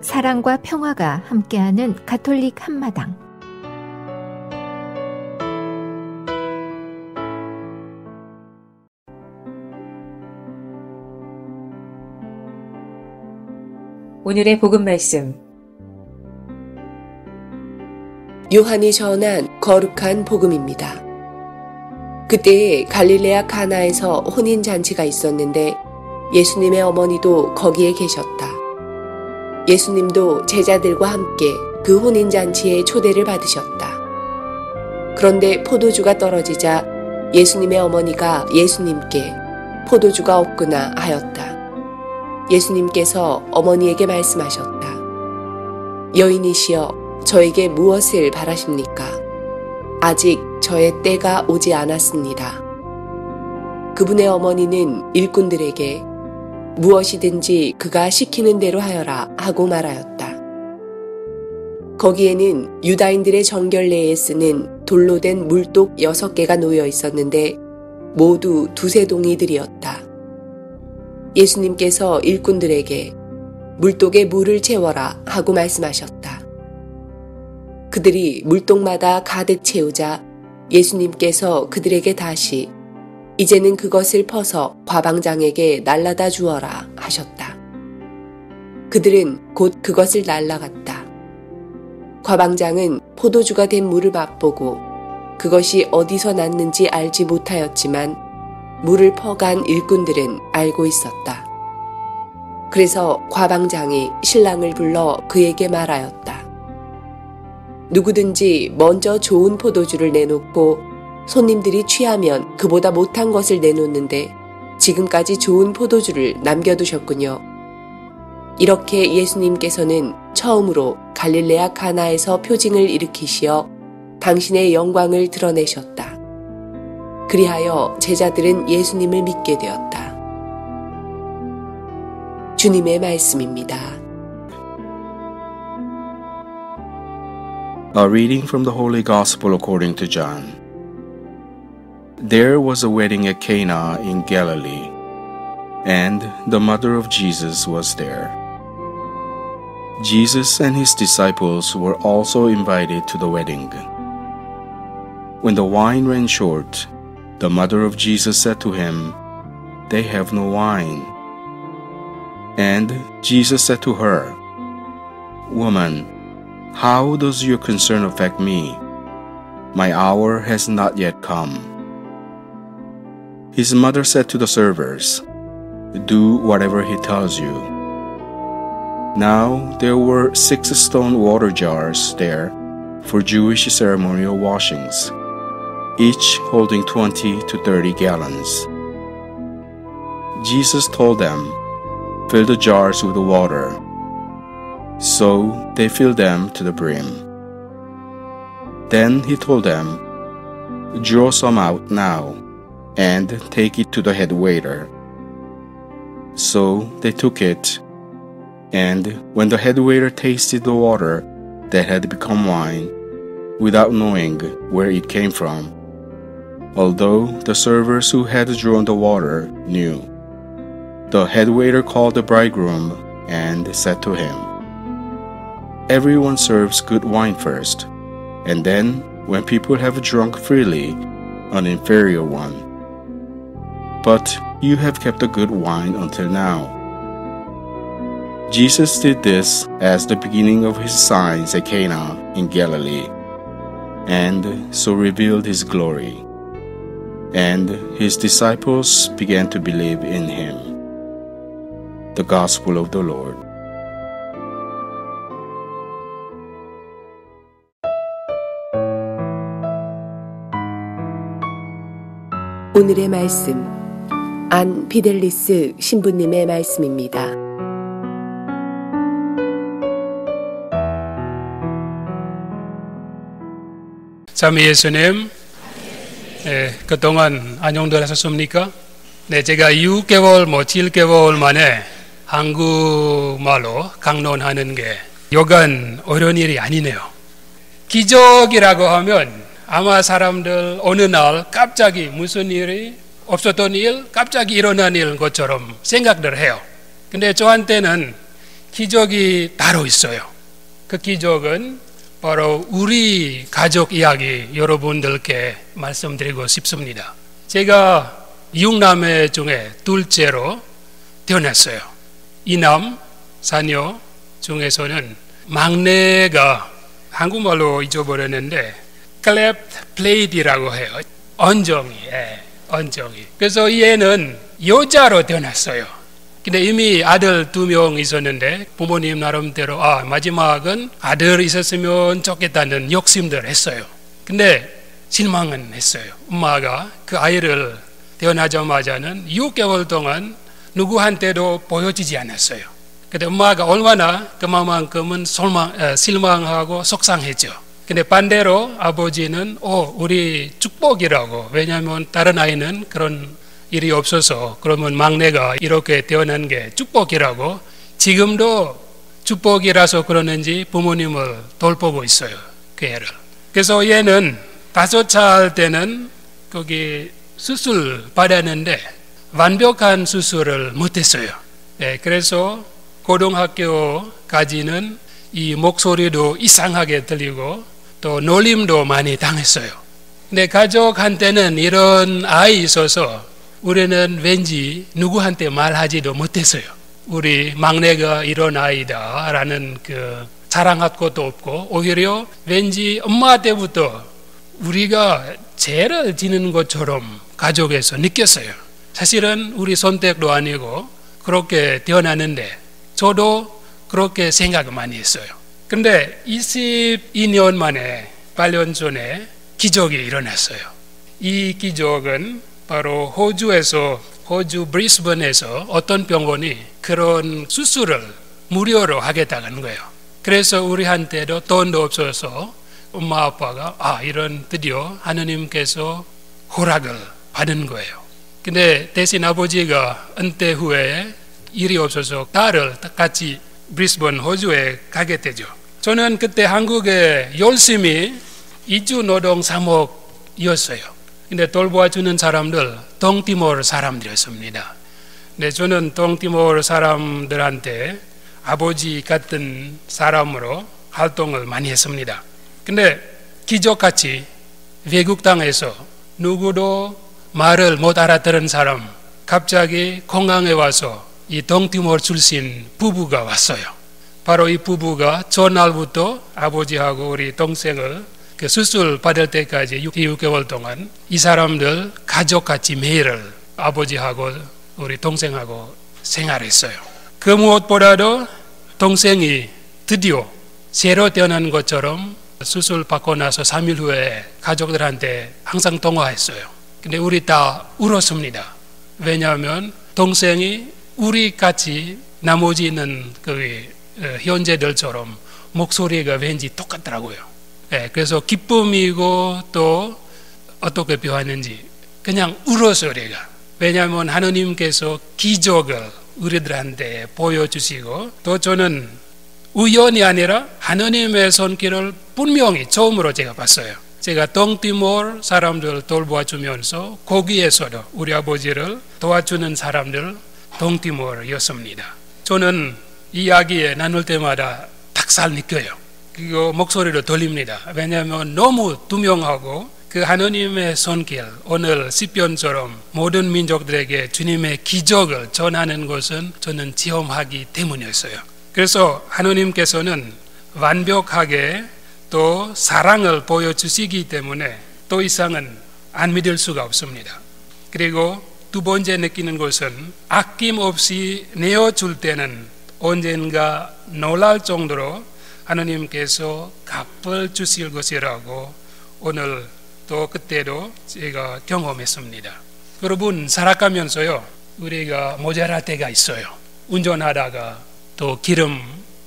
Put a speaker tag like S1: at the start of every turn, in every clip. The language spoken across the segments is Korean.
S1: 사랑과 평화가 함께하는 가톨릭 한마당.
S2: 오늘의 복음 말씀.
S3: 요한이 전한 거룩한 복음입니다. 그때에 갈릴레아 가나에서 혼인잔치가 있었는데 예수님의 어머니도 거기에 계셨다. 예수님도 제자들과 함께 그 혼인잔치에 초대를 받으셨다. 그런데 포도주가 떨어지자 예수님의 어머니가 예수님께 포도주가 없구나 하였다. 예수님께서 어머니에게 말씀하셨다. 여인이시여, 저에게 무엇을 바라십니까? 아직 저의 때가 오지 않았습니다. 그분의 어머니는 일꾼들에게 무엇이든지 그가 시키는 대로 하여라 하고 말하였다. 거기에는 유다인들의 정결례에 쓰는 돌로 된 물독 6개가 놓여 있었는데 모두 두세 동이들이었다. 예수님께서 일꾼들에게 물독에 물을 채워라 하고 말씀하셨다. 그들이 물독마다 가득 채우자 예수님께서 그들에게 다시 이제는 그것을 퍼서 과방장에게 날라다 주어라 하셨다. 그들은 곧 그것을 날라갔다. 과방장은 포도주가 된 물을 맛보고 그것이 어디서 났는지 알지 못하였지만 물을 퍼간 일꾼들은 알고 있었다. 그래서 과방장이 신랑을 불러 그에게 말하였다. 누구든지 먼저 좋은 포도주를 내놓고 손님들이 취하면 그보다 못한 것을 내놓는데 지금까지 좋은 포도주를 남겨두셨군요. 이렇게 예수님께서는 처음으로 갈릴레아 가나에서 표징을 일으키시어 당신의 영광을 드러내셨다. 그리하여 제자들은 예수님을 믿게 되었다. 주님의 말씀입니다.
S4: A reading from the Holy Gospel according to John. There was a wedding at Cana in Galilee, and the mother of Jesus was there. Jesus and his disciples were also invited to the wedding. When the wine ran short, the mother of Jesus said to him, "They have no wine." And Jesus said to her, "Woman, how does your concern affect me? My hour has not yet come." His mother said to the servers, "Do whatever he tells you." Now there were 6 stone water jars there for Jewish ceremonial washings, each holding 20 to 30 gallons. Jesus told them, "Fill the jars with the water." So they filled them to the brim. Then he told them, "Draw some out now, and take it to the head waiter." So they took it, and when the head waiter tasted the water that had become wine, without knowing where it came from, although the servers who had drawn the water knew, the head waiter called the bridegroom and said to him, "Everyone serves good wine first, and then, when people have drunk freely, an inferior one. But you have kept the good wine until now." Jesus did this as the beginning of his signs at Cana in Galilee, and so revealed his glory, and his disciples began to believe in him. The Gospel of the Lord.
S3: 오늘의 말씀, 안 비델리스 신부님의 말씀입니다.
S5: 참 예수님, 그동안 안녕들 하셨습니까? 네, 제가 6개월, 7개월 만에 한국말로 강론하는 게 여간 어려운 일이 아니네요. 기적이라고 하면 아마 사람들 어느 날 갑자기 무슨 일이 없었던 일, 갑자기 일어난 일 것처럼 생각들 해요. 근데 저한테는 기적이 따로 있어요. 그 기적은 바로 우리 가족 이야기 여러분들께 말씀드리고 싶습니다. 제가 6남매 중에 둘째로 태어났어요. 이남, 사녀 중에서는 막내가 한국말로 잊어버렸는데 cleft plate이라고 해요. 언정이. 그래서 이 애는 여자로 태어났어요. 근데 이미 아들 2명 있었는데 부모님 나름대로 마지막은 아들 있었으면 좋겠다는 욕심들 했어요. 근데 실망은 했어요. 엄마가 그 아이를 태어나자마자는 6개월 동안 누구한테도 보여지지 않았어요. 근데 엄마가 얼마나 그만큼은 실망하고 속상했죠. 근데 반대로 아버지는 우리 축복이라고, 왜냐하면 다른 아이는 그런 일이 없어서 그러면 막내가 이렇게 태어난 게 축복이라고, 지금도 축복이라서 그러는지 부모님을 돌보고 있어요. 그 애를. 그래서 얘는 5살 때는 거기 수술 받았는데 완벽한 수술을 못했어요. 그래서 고등학교까지는 이 목소리도 이상하게 들리고 또 놀림도 많이 당했어요. 근데 가족한테는 이런 아이 있어서 우리는 왠지 누구한테 말하지도 못했어요. 우리 막내가 이런 아이다 라는 그 자랑할 것도 없고, 오히려 왠지 엄마한테부터 우리가 죄를 지는 것처럼 가족에서 느꼈어요. 사실은 우리 선택도 아니고 그렇게 태어났는데 저도 그렇게 생각을 많이 했어요. 근데 22년 만에 8년 전에 기적이 일어났어요. 이 기적은 바로 호주 브리스번에서 어떤 병원이 그런 수술을 무료로 하겠다는 거예요. 그래서 우리한테도 돈도 없어서 엄마 아빠가 이런 드디어 하느님께서 허락을 받은 거예요. 근데 대신 아버지가 은퇴 후에 일이 없어서 딸을 같이 브리스번 호주에 가게 되죠. 저는 그때 한국에 열심히 이주 노동 3억이었어요. 근데 돌보아주는 사람들 동티모르 사람들이었습니다. 근데 저는 동티모르 사람들한테 아버지 같은 사람으로 활동을 많이 했습니다. 근데 기적같이 외국 땅에서 누구도 말을 못 알아들은 사람 갑자기 공항에 와서 이 동티모르 출신 부부가 왔어요. 바로 이 부부가 전날부터 아버지하고 우리 동생을 그 수술 받을 때까지 6개월 동안 이 사람들 가족같이 매일 아버지하고 우리 동생하고 생활했어요. 그 무엇보다도 동생이 드디어 새로 태어난 것처럼 수술 받고 나서 3일 후에 가족들한테 항상 통화했어요. 근데 우리 다 울었습니다. 왜냐하면 동생이 우리 같이 나머지 있는 그 현재들처럼 목소리가 왠지 똑같더라고요. 그래서 기쁨이고 또 어떻게 표현하는지 그냥 울었어요, 우리가. 왜냐하면 하느님께서 기적을 우리들한테 보여주시고, 또 저는 우연이 아니라 하느님의 손길을 분명히 처음으로 제가 봤어요. 제가 동티모르 사람들 돌보아주면서 거기에서도 우리 아버지를 도와주는 사람들 동티모르였습니다. 저는 이야기에 나눌 때마다 닭살 느껴요. 그리고 목소리로 들립니다. 왜냐하면 너무 투명하고 그 하느님의 손길, 오늘 시편처럼 모든 민족들에게 주님의 기적을 전하는 것은 저는 체험하기 때문이었어요. 그래서 하느님께서는 완벽하게 또 사랑을 보여주시기 때문에 더 이상은 안 믿을 수가 없습니다. 그리고 두 번째 느끼는 것은 아낌없이 내어줄 때는 언젠가 놀랄 정도로 하느님께서 갚을 주실 것이라고 오늘 또 그때도 제가 경험했습니다. 여러분, 살아가면서요, 우리가 모자랄 때가 있어요. 운전하다가 또 기름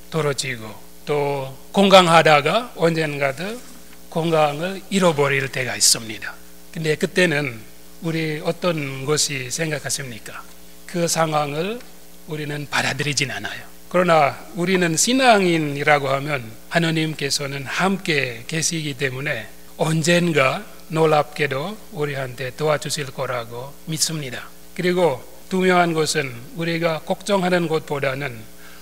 S5: 떨어지고 또 건강하다가 언젠가도 건강을 잃어버릴 때가 있습니다. 근데 그때는 우리 어떤 것이 생각하십니까? 그 상황을 우리는 받아들이진 않아요. 그러나 우리는 신앙인이라고 하면 하느님께서는 함께 계시기 때문에 언젠가 놀랍게도 우리한테 도와주실 거라고 믿습니다. 그리고 중요한 것은 우리가 걱정하는 것보다는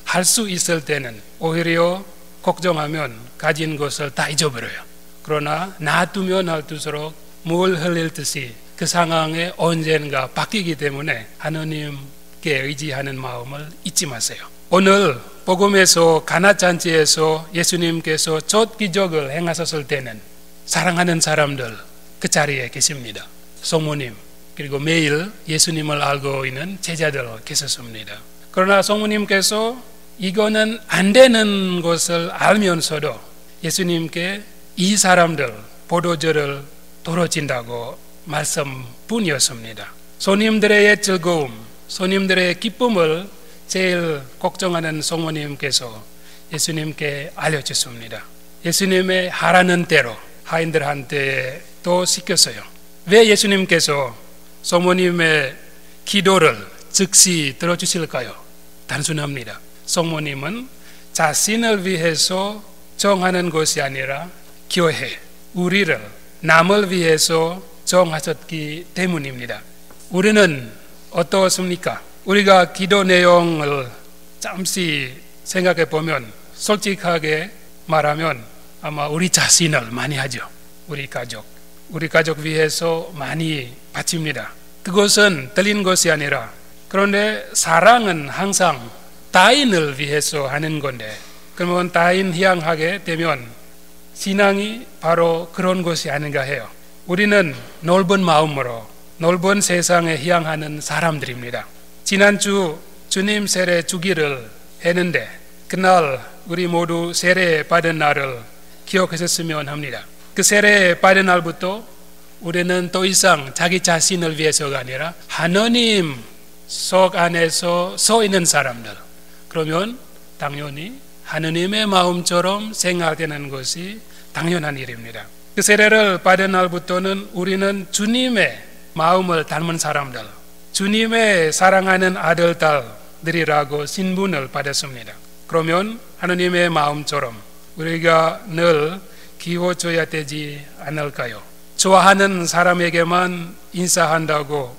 S5: 할 수 있을 때는 오히려 걱정하면 가진 것을 다 잊어버려요. 그러나 놔두면 놔둘수록 물 흘릴 듯이 그 상황에 언젠가 바뀌기 때문에 하나님께 의지하는 마음을 잊지 마세요. 오늘 복음에서 가나잔치에서 예수님께서 첫 기적을 행하셨을 때는 사랑하는 사람들 그 자리에 계십니다. 성모님 그리고 매일 예수님을 알고 있는 제자들 계셨습니다. 그러나 성모님께서 이거는 안 되는 것을 알면서도 예수님께 이 사람들 포도주를 떨어진다고 말씀뿐이었습니다. 손님들의 즐거움, 손님들의 기쁨을 제일 걱정하는 성모님께서 예수님께 알려주십니다. 예수님의 하라는 대로 하인들한테 또 시켰어요. 왜 예수님께서 성모님의 기도를 즉시 들어주실까요? 단순합니다. 성모님은 자신을 위해서 정하는 것이 아니라 교회, 우리를 남을 위해서 정하셨기 때문입니다. 우리는 어떻습니까? 우리가 기도 내용을 잠시 생각해 보면 솔직하게 말하면 아마 우리 자신을 많이 하죠. 우리 가족 위해서 많이 바칩니다. 그것은 틀린 것이 아니라 그런데 사랑은 항상 타인을 위해서 하는 건데 그러면 타인 향하게 되면 신앙이 바로 그런 것이 아닌가 해요. 우리는 넓은 마음으로 넓은 세상에 향하는 사람들입니다. 지난주 주님 세례 주기를 했는데 그날 우리 모두 세례 받은 날을 기억하셨으면 합니다. 그 세례 받은 날부터 우리는 더 이상 자기 자신을 위해서가 아니라 하나님 속 안에서 서 있는 사람들, 그러면 당연히 하느님의 마음처럼 생각되는 것이 당연한 일입니다. 그 세례를 받은 날부터는 우리는 주님의 마음을 닮은 사람들, 주님의 사랑하는 아들, 딸들이라고 신분을 받았습니다. 그러면 하느님의 마음처럼 우리가 늘 키워줘야 되지 않을까요? 좋아하는 사람에게만 인사한다고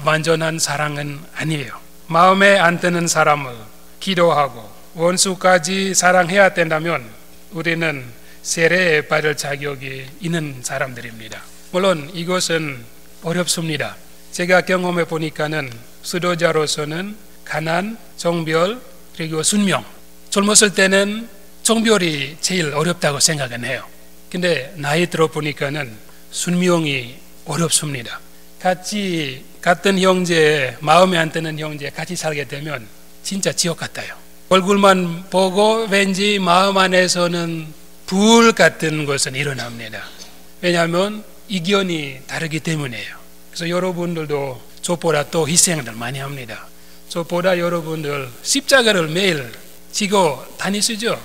S5: 완전한 사랑은 아니에요. 마음에 안 드는 사람을 기도하고 원수까지 사랑해야 된다면 우리는 세례 받을 자격이 있는 사람들입니다. 물론 이것은 어렵습니다. 제가 경험해 보니까는 수도자로서는 가난, 정별, 그리고 순명. 젊었을 때는 정별이 제일 어렵다고 생각은 해요. 근데 나이 들어 보니까는 순명이 어렵습니다. 같은 형제, 마음에 안 드는 형제 같이 살게 되면 진짜 지옥 같아요. 얼굴만 보고 왠지 마음 안에서는 불 같은 것은 일어납니다. 왜냐하면 이견이 다르기 때문이에요. 그래서 여러분들도 저보다 또 희생들 많이 합니다. 저보다 여러분들 십자가를 매일 지고 다니시죠?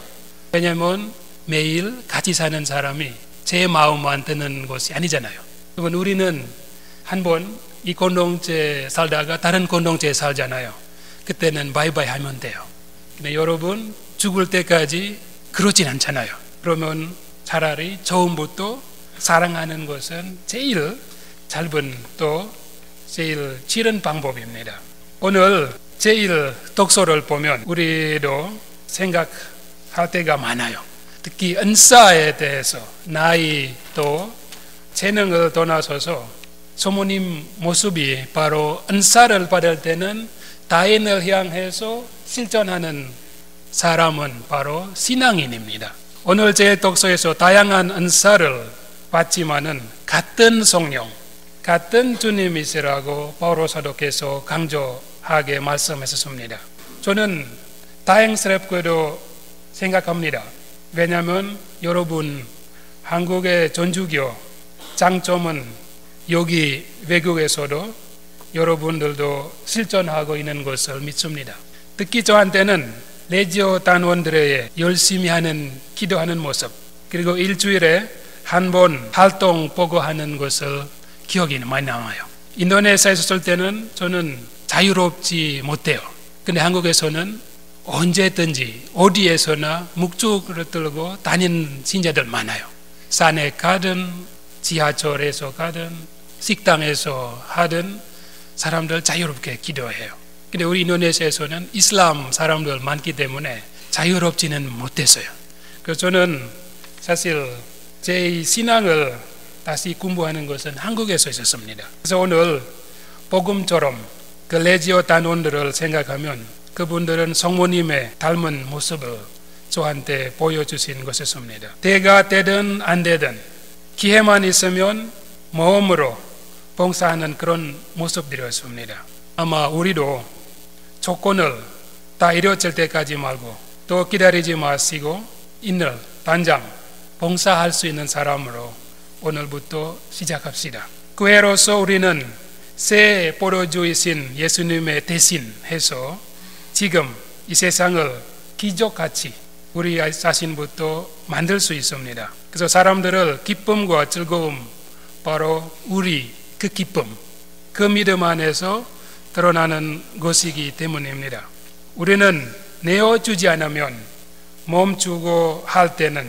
S5: 왜냐하면 매일 같이 사는 사람이 제 마음 안 드는 것이 아니잖아요. 그러면 우리는 한번 이 공동체 살다가 다른 공동체에 살잖아요. 그때는 바이바이 하면 돼요. 근데 여러분 죽을 때까지 그러진 않잖아요. 그러면 차라리 처음부터 사랑하는 것은 제일 짧은 또 제일 싫은 방법입니다. 오늘 제일 독서를 보면 우리도 생각할 때가 많아요. 특히 은사에 대해서 나이 또 재능을 떠나서서 소모님 모습이 바로 은사를 받을 때는 타인을 향해서 실천하는 사람은 바로 신앙인입니다. 오늘 제 독서에서 다양한 은사를 받지만은 같은 성령, 같은 주님이시라고 바울오 사도께서 강조하게 말씀하셨습니다. 저는 다행스럽게도 생각합니다. 왜냐하면 여러분 한국의 전주교 장점은 여기 외국에서도 여러분들도 실천하고 있는 것을 믿습니다. 특히 저한테는 레지오 단원들의 열심히 하는 기도하는 모습, 그리고 일주일에 한 번 활동 보고 하는 것을 기억이 많이 남아요. 인도네시아에 있을 때는 저는 자유롭지 못해요. 근데 한국에서는 언제든지 어디에서나 묵주를 들고 다니는 신자들 많아요. 산에 가든 지하철에서 가든 식당에서 하든 사람들 자유롭게 기도해요. 근데 우리 인도네시아에서는 이슬람 사람들 많기 때문에 자유롭지는 못했어요. 그래서 저는 사실 제 신앙을 다시 공부하는 것은 한국에서 있었습니다. 그래서 오늘 복음처럼 그 레지오 단원들을 생각하면 그분들은 성모님의 닮은 모습을 저한테 보여주신 것이었습니다. 때가 되든 안 되든 기회만 있으면 마음으로 봉사하는 그런 모습들이었습니다. 아마 우리도 조건을 다 이루어질 때까지 말고 또 기다리지 마시고 이늘 당장 봉사할 수 있는 사람으로 오늘부터 시작합시다. 교회로서 우리는 새 보로주이신 예수님의 대신해서 지금 이 세상을 기적같이 우리 자신부터 만들 수 있습니다. 그래서 사람들을 기쁨과 즐거움, 바로 우리 그 기쁨, 그 믿음 안에서 드러나는 것이기 때문입니다. 우리는 내어주지 않으면 멈추고 할 때는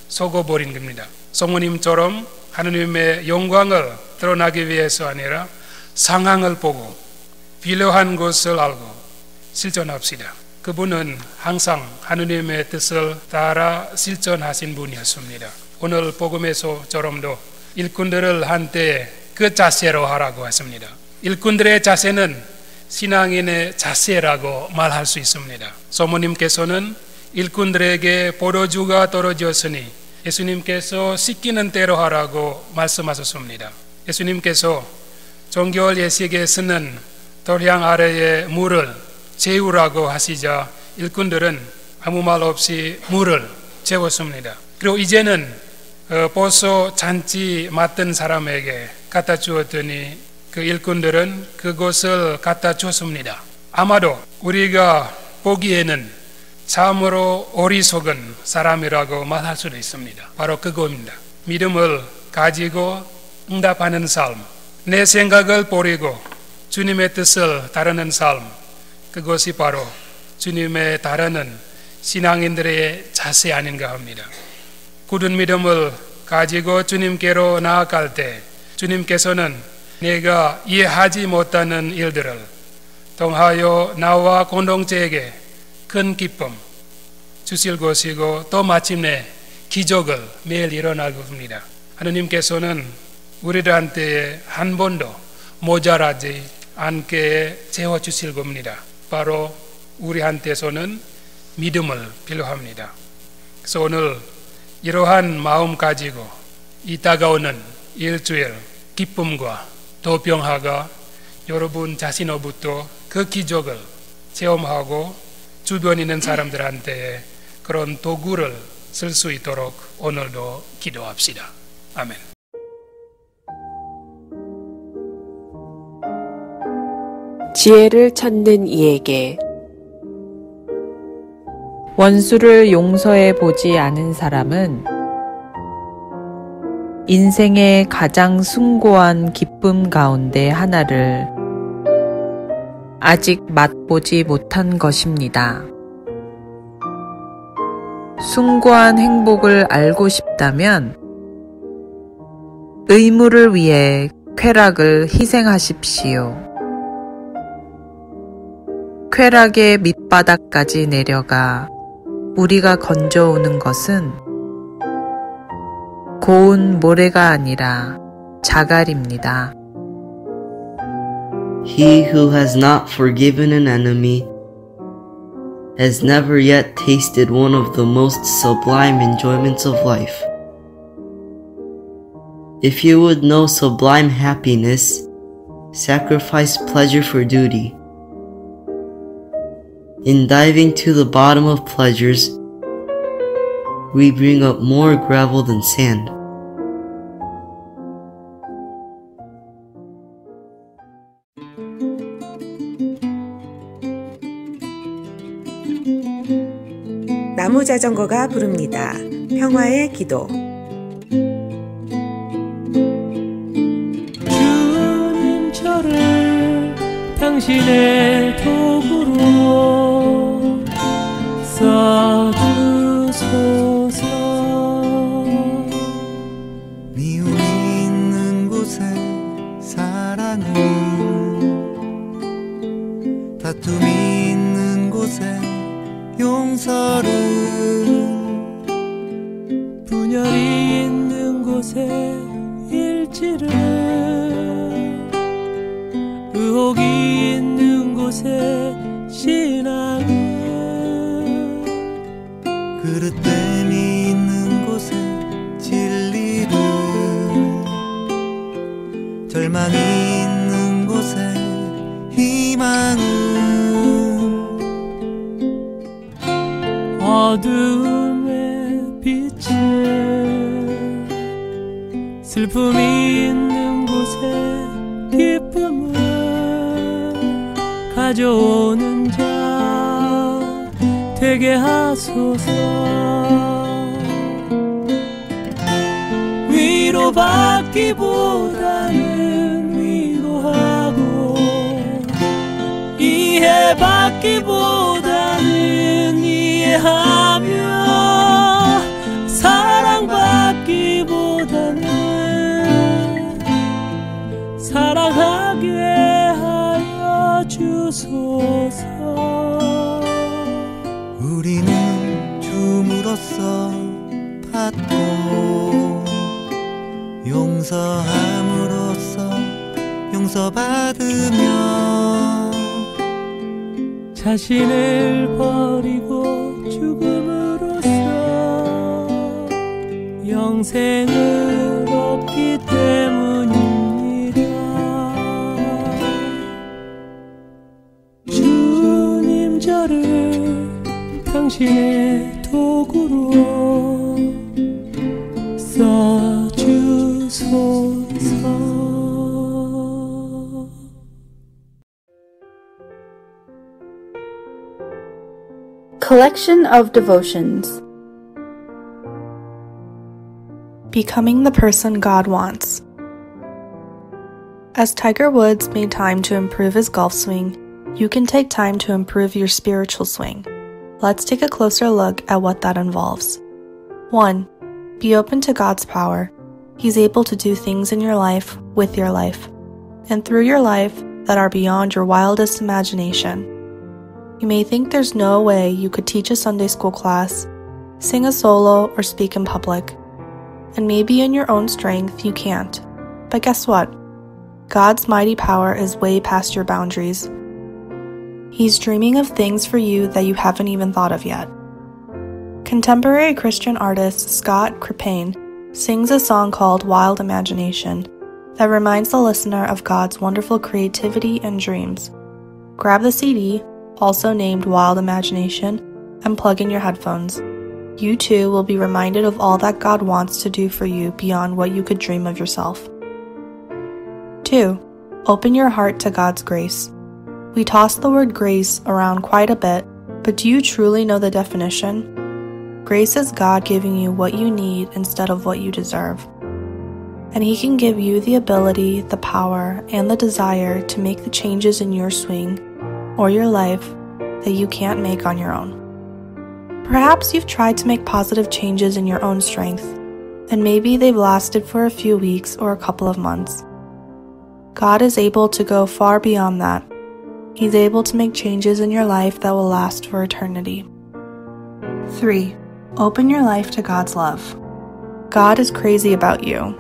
S5: 속어버린 겁니다. 성모님처럼 하느님의 영광을 드러나기 위해서 아니라 상황을 보고 필요한 것을 알고 실천합시다. 그분은 항상 하느님의 뜻을 따라 실천하신 분이었습니다. 오늘 복음에서처럼도 일꾼들을 한때 그 자세로 하라고 했습니다. 일꾼들의 자세는 신앙인의 자세라고 말할 수 있습니다. 성모님께서는 일꾼들에게 보로주가 떨어졌으니 예수님께서 시키는 대로 하라고 말씀하셨습니다. 예수님께서 정결 예식에 쓰는 도량 아래에 물을 재우라고 하시자 일꾼들은 아무 말 없이 물을 재웠습니다. 그리고 이제는 벌써 잔치 맡은 사람에게 갖다 주었더니 그 일꾼들은 그것을 갖다 줬습니다. 아마도 우리가 보기에는 참으로 어리석은 사람이라고 말할 수도 있습니다. 바로 그겁니다. 믿음을 가지고 응답하는 삶, 내 생각을 버리고 주님의 뜻을 따르는 삶, 그것이 바로 주님의 따르는 신앙인들의 자세 아닌가 합니다. 굳은 믿음을 가지고 주님께로 나아갈 때 주님께서는 내가 이해하지 못하는 일들을 통하여 나와 공동체에게 큰 기쁨 주실 것이고 또 마침내 기적을 매일 일어나고 합니다. 하느님께서는 우리들한테 한 번도 모자라지 않게 채워주실 겁니다. 바로 우리한테서는 믿음을 필요합니다. 그래서 오늘 이러한 마음 가지고 이 다가오는 일주일 기쁨과 도평화가 여러분 자신으로부터 그 기적을 체험하고 주변에 있는 사람들한테 그런 도구를 쓸 수 있도록 오늘도 기도합시다. 아멘.
S3: 지혜를 찾는 이에게
S6: 원수를 용서해 보지 않은 사람은 인생의 가장 숭고한 기쁨 가운데 하나를 아직 맛보지 못한 것입니다. 숭고한 행복을 알고 싶다면 의무를 위해 쾌락을 희생하십시오. 쾌락의 밑바닥까지 내려가 우리가 건져오는 것은 고운 모래가 아니라 자갈입니다.
S7: He who has not forgiven an enemy has never yet tasted one of the most sublime enjoyments of life. If you would know sublime happiness, sacrifice pleasure for duty. In diving to the bottom of pleasures, we bring up more gravel than sand.
S8: 나무자전거가 부릅니다. 평화의 기도.
S9: 주님 저를 당신의 도구로 써주소서.
S10: 미움이 있는 곳에 사랑은 다툼 시설은
S9: 분열이 있는 곳에 일지를 의혹이 있는 곳에 신앙을
S10: 그릇됨이 있는 곳에 진리를 절망이 있는 곳에 희망을
S9: 어둠의 빛을 슬픔이 있는 곳에 기쁨을 가져오는 자 되게 하소서. 위로받기보다는 위로하고 이해받기보다는 이해하며 사랑받기보다는 사랑하게 하여 주소서.
S10: 우리는 줌으로써 받고 용서함으로써 용서받으며
S9: 자신을 버리고 죽음으로써 영생을 얻기 때문입니다. 주님 저를 당신의 도구로 써주소서.
S11: Collection of Devotions. Becoming the person God wants. As Tiger Woods made time to improve his golf swing, you can take time to improve your spiritual swing. Let's take a closer look at what that involves. 1. Be open to God's power. He's able to do things in your life, with your life, and through your life that are beyond your wildest imagination. You may think there's no way you could teach a Sunday school class, sing a solo, or speak in public. And maybe in your own strength you can't. But guess what? God's mighty power is way past your boundaries. He's dreaming of things for you that you haven't even thought of yet. Contemporary Christian artist Scott Krippayne sings a song called Wild Imagination that reminds the listener of God's wonderful creativity and dreams. Grab the CD, also named Wild Imagination, and plug in your headphones. You too will be reminded of all that God wants to do for you beyond what you could dream of yourself. 2. Open your heart to God's grace. We toss the word grace around quite a bit, but do you truly know the definition? Grace is God giving you what you need instead of what you deserve. And He can give you the ability, the power, and the desire to make the changes in your swing or your life that you can't make on your own. Perhaps you've tried to make positive changes in your own strength, and maybe they've lasted for a few weeks or a couple of months. God is able to go far beyond that. He's able to make changes in your life that will last for eternity. 3. Open your life to God's love. God is crazy about you.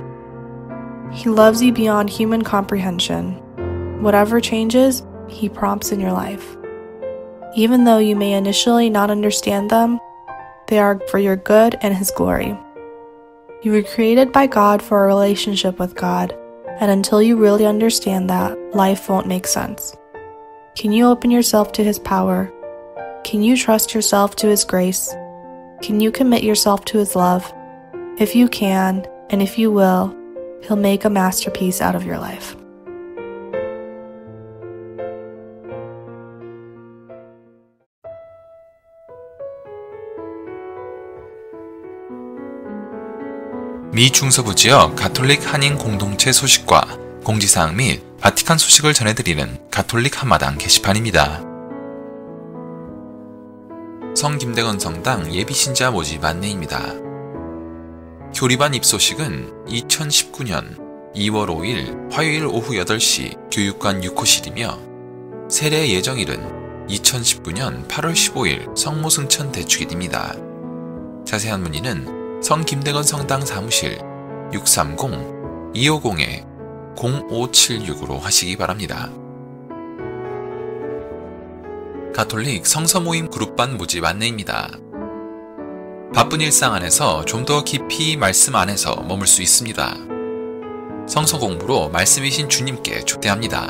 S11: He loves you beyond human comprehension. Whatever changes, He prompts in your life. Even though you may initially not understand them, they are for your good and His glory. You were created by God for a relationship with God, and until you really understand that, life won't make sense. Can you open yourself to His power? Can you trust yourself to His grace? Can you commit yourself to His love? If you can, and if you will, He'll make a masterpiece out of your life.
S12: 미 중서부 지역 가톨릭 한인 공동체 소식과 공지사항 및 바티칸 소식을 전해드리는 가톨릭 한마당 게시판입니다. 성 김대건 성당 예비신자 모집 안내입니다. 교리반 입소식은 2019년 2월 5일 화요일 오후 8시 교육관 6호실이며 세례 예정일은 2019년 8월 15일 성모승천 대축일입니다. 자세한 문의는 성김대건 성당 사무실 630-250-0576으로 하시기 바랍니다. 가톨릭 성서모임 그룹반 모집 안내입니다. 바쁜 일상 안에서 좀 더 깊이 말씀 안에서 머물 수 있습니다. 성서 공부로 말씀이신 주님께 초대합니다.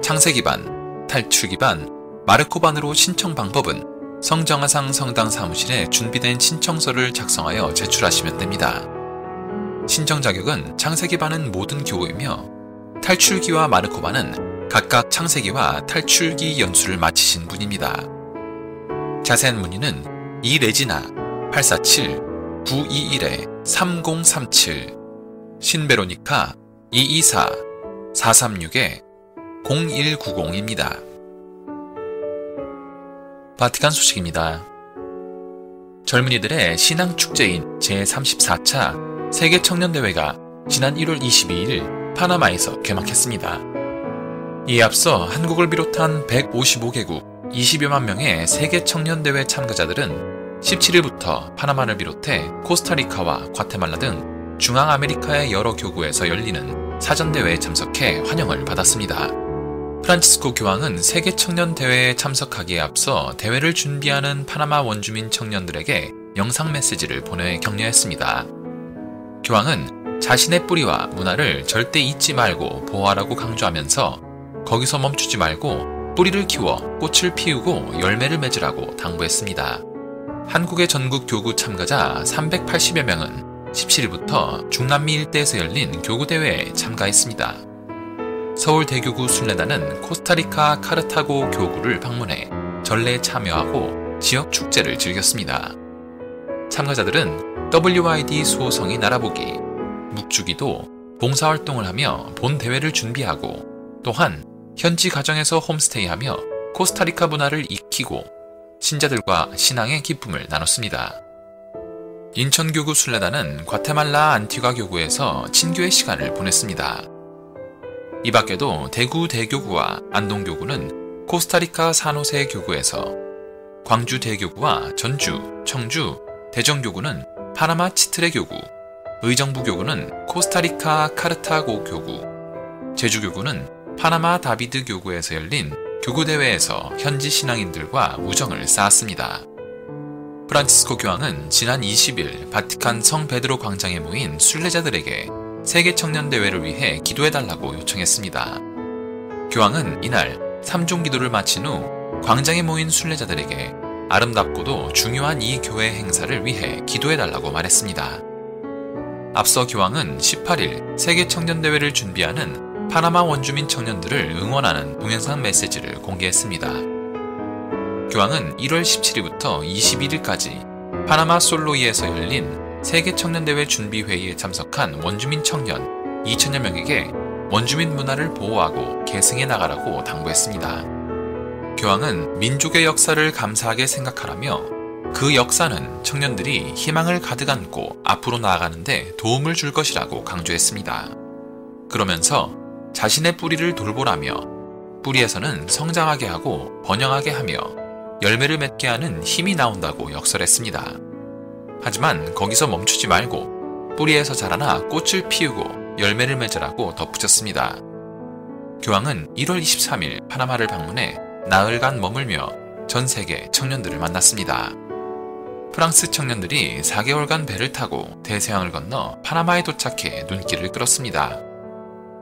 S12: 창세기반, 탈출기반, 마르코반으로 신청 방법은 성정아상 성당 사무실에 준비된 신청서를 작성하여 제출하시면 됩니다. 신청 자격은 창세기반은 모든 교우이며 탈출기와 마르코반은 각각 창세기와 탈출기 연수를 마치신 분입니다. 자세한 문의는 이레지나 847-921-3037 신베로니카 224-436-0190입니다. 바티칸 소식입니다. 젊은이들의 신앙축제인 제34차 세계청년대회가 지난 1월 22일 파나마에서 개막했습니다. 이에 앞서 한국을 비롯한 155개국 20여만 명의 세계청년대회 참가자들은 17일부터 파나마를 비롯해 코스타리카와 과테말라 등 중앙아메리카의 여러 교구에서 열리는 사전대회에 참석해 환영을 받았습니다. 프란치스코 교황은 세계청년대회에 참석하기에 앞서 대회를 준비하는 파나마 원주민 청년들에게 영상 메시지를 보내 격려했습니다. 교황은 자신의 뿌리와 문화를 절대 잊지 말고 보호하라고 강조하면서 거기서 멈추지 말고 뿌리를 키워 꽃을 피우고 열매를 맺으라고 당부했습니다. 한국의 전국 교구 참가자 380여 명은 17일부터 중남미 일대에서 열린 교구대회에 참가했습니다. 서울대교구 순례단은 코스타리카 카르타고 교구를 방문해 전례에 참여하고 지역 축제를 즐겼습니다. 참가자들은 WYD 수호성인 알아보기, 묵주기도, 봉사활동을 하며 본 대회를 준비하고 또한 현지 가정에서 홈스테이하며 코스타리카 문화를 익히고 신자들과 신앙의 기쁨을 나눴습니다. 인천교구 순례단은 과테말라 안티과 교구에서 친교의 시간을 보냈습니다. 이 밖에도 대구 대교구와 안동교구는 코스타리카 산호세 교구에서, 광주 대교구와 전주, 청주, 대전교구는 파나마 치트레 교구, 의정부 교구는 코스타리카 카르타고 교구, 제주교구는 파나마 다비드 교구에서 열린 교구대회에서 현지 신앙인들과 우정을 쌓았습니다. 프란치스코 교황은 지난 20일 바티칸 성 베드로 광장에 모인 순례자들에게 세계청년대회를 위해 기도해달라고 요청했습니다. 교황은 이날 3종 기도를 마친 후 광장에 모인 순례자들에게 아름답고도 중요한 이 교회 행사를 위해 기도해달라고 말했습니다. 앞서 교황은 18일 세계청년대회를 준비하는 파나마 원주민 청년들을 응원하는 동영상 메시지를 공개했습니다. 교황은 1월 17일부터 21일까지 파나마 솔로이에서 열린 세계청년대회 준비회의에 참석한 원주민 청년 2천여 명에게 원주민 문화를 보호하고 계승해 나가라고 당부했습니다. 교황은 민족의 역사를 감사하게 생각하라며 그 역사는 청년들이 희망을 가득 안고 앞으로 나아가는 데 도움을 줄 것이라고 강조했습니다. 그러면서 자신의 뿌리를 돌보라며 뿌리에서는 성장하게 하고 번영하게 하며 열매를 맺게 하는 힘이 나온다고 역설했습니다. 하지만 거기서 멈추지 말고 뿌리에서 자라나 꽃을 피우고 열매를 맺으라고 덧붙였습니다. 교황은 1월 23일 파나마를 방문해 나흘간 머물며 전 세계 청년들을 만났습니다. 프랑스 청년들이 4개월간 배를 타고 대서양을 건너 파나마에 도착해 눈길을 끌었습니다.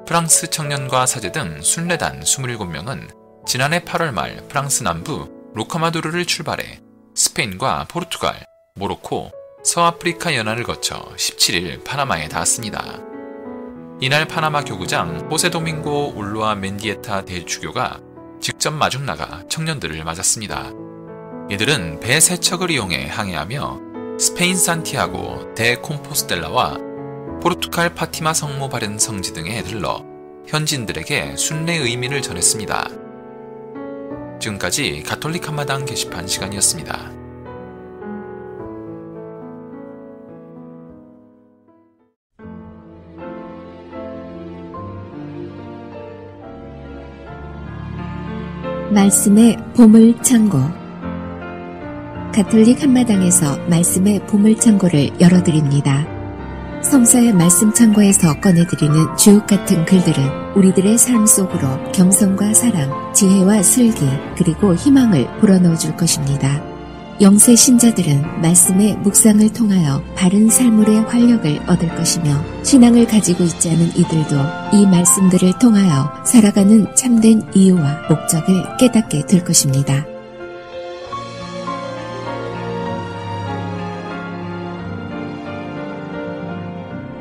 S12: 프랑스 청년과 사제 등 순례단 27명은 지난해 8월 말 프랑스 남부 로카마두르를 출발해 스페인과 포르투갈, 모로코, 서아프리카 연안을 거쳐 17일 파나마에 닿았습니다. 이날 파나마 교구장 호세도밍고 울로아 멘디에타 대주교가 직접 마중 나가 청년들을 맞았습니다. 이들은 배 3척을 이용해 항해하며 스페인 산티아고 데 콤포스텔라와 포르투갈 파티마 성모 바른 성지 등에 들러 현지인들에게 순례 의미를 전했습니다. 지금까지 가톨릭 한마당 게시판 시간이었습니다.
S1: 말씀의 보물창고. 가톨릭 한마당에서 말씀의 보물창고를 열어드립니다. 성서의 말씀 창고에서 꺼내드리는 주옥같은 글들은 우리들의 삶 속으로 겸손과 사랑, 지혜와 슬기, 그리고 희망을 불어넣어 줄 것입니다. 영세 신자들은 말씀의 묵상을 통하여 바른 삶의 활력을 얻을 것이며, 신앙을 가지고 있지 않은 이들도 이 말씀들을 통하여 살아가는 참된 이유와 목적을 깨닫게 될 것입니다.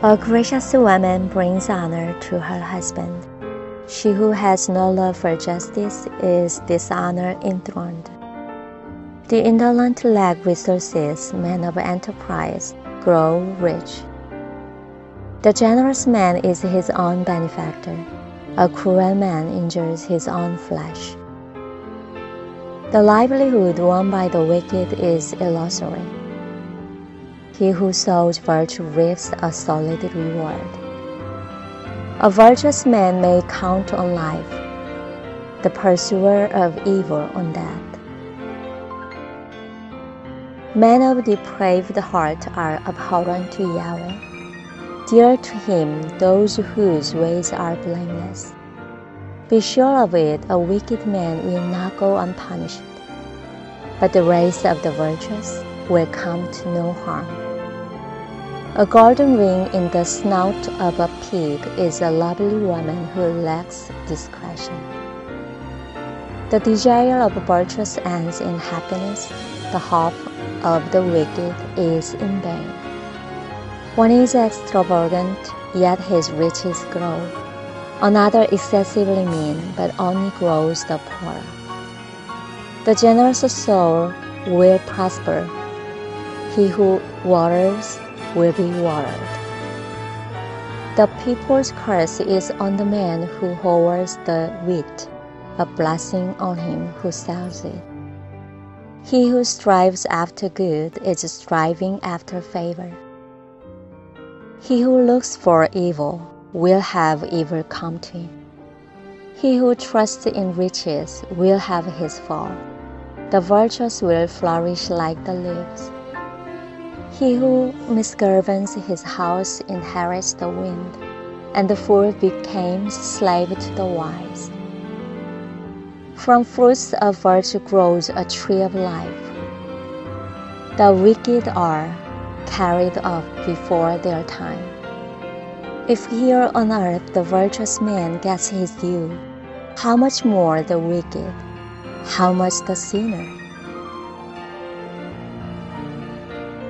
S13: A gracious woman brings honor to her husband. She who has no love for justice is dishonor enthroned. The indolent lack resources, men of enterprise grow rich. The generous man is his own benefactor. A cruel man injures his own flesh. The livelihood won by the wicked is illusory. He who sows virtue reaps a solid reward. A virtuous man may count on life, the pursuer of evil on death. Men of depraved heart are abhorrent to Yahweh. Dear to him those whose ways are blameless. Be sure of it, a wicked man will not go unpunished, but the race of the virtuous will come to no harm. A golden ring in the snout of a pig is a lovely woman who lacks discretion. The desire of a virtuous ends in happiness. The hope of the wicked is in vain. One is extravagant, yet his riches grow. Another excessively mean, but only grows the poorer. The generous soul will prosper. He who waters will be watered. The people's curse is on the man who hoards the wheat, a blessing on him who sells it. He who strives after good is striving after favor. He who looks for evil will have evil come to him. He who trusts in riches will have his fall. The virtuous will flourish like the leaves. He who misgoverns his house inherits the wind, and the fool becomes slave to the wise. From fruits of virtue grows a tree of life. The wicked are carried off before their time. If here on earth the virtuous man gets his due, how much more the wicked, how much the sinner?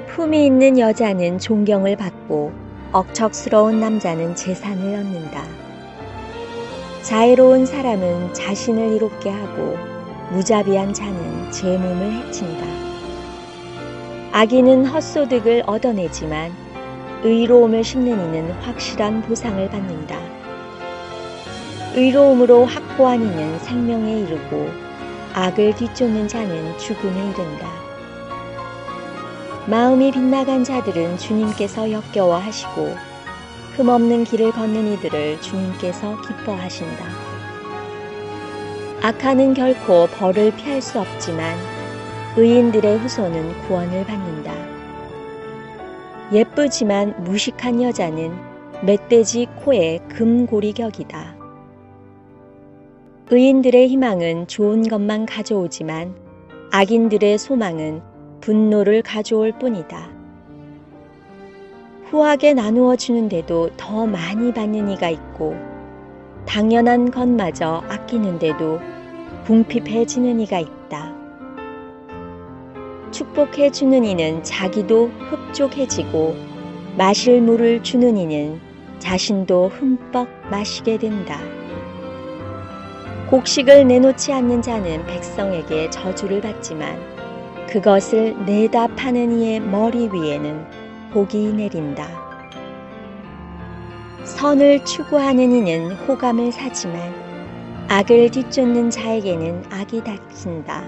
S14: 품이 있는 여자는 존경을 받고 억척스러운 남자는 재산을 얻는다. 자애로운 사람은 자신을 이롭게 하고 무자비한 자는 제 몸을 해친다. 악인은 헛소득을 얻어내지만 의로움을 심는 이는 확실한 보상을 받는다. 의로움으로 확고한 이는 생명에 이르고 악을 뒤쫓는 자는 죽음에 이른다. 마음이 빗나간 자들은 주님께서 역겨워하시고 흠없는 길을 걷는 이들을 주님께서 기뻐하신다. 악한은 결코 벌을 피할 수 없지만 의인들의 후손은 구원을 받는다. 예쁘지만 무식한 여자는 멧돼지 코에 금고리격이다. 의인들의 희망은 좋은 것만 가져오지만 악인들의 소망은 분노를 가져올 뿐이다. 후하게 나누어 주는데도 더 많이 받는 이가 있고 당연한 것마저 아끼는데도 궁핍해지는 이가 있다. 축복해 주는 이는 자기도 흡족해지고 마실 물을 주는 이는 자신도 흠뻑 마시게 된다. 곡식을 내놓지 않는 자는 백성에게 저주를 받지만 그것을 내다 파는 이의 머리 위에는 복이 내린다. 선을 추구하는 이는 호감을 사지만 악을 뒤쫓는 자에게는 악이 닥친다.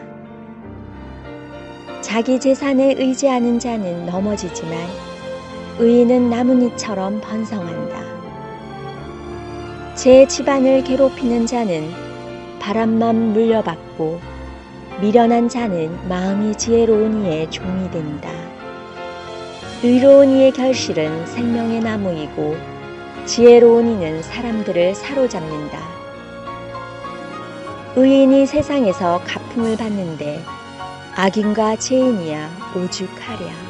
S14: 자기 재산에 의지하는 자는 넘어지지만 의인은 나뭇잎처럼 번성한다. 제 집안을 괴롭히는 자는 바람만 물려받고 미련한 자는 마음이 지혜로운 이의 종이 된다. 의로운 이의 결실은 생명의 나무이고 지혜로운 이는 사람들을 사로잡는다. 의인이 세상에서 가품을 받는데 악인과 죄인이야 오죽하랴.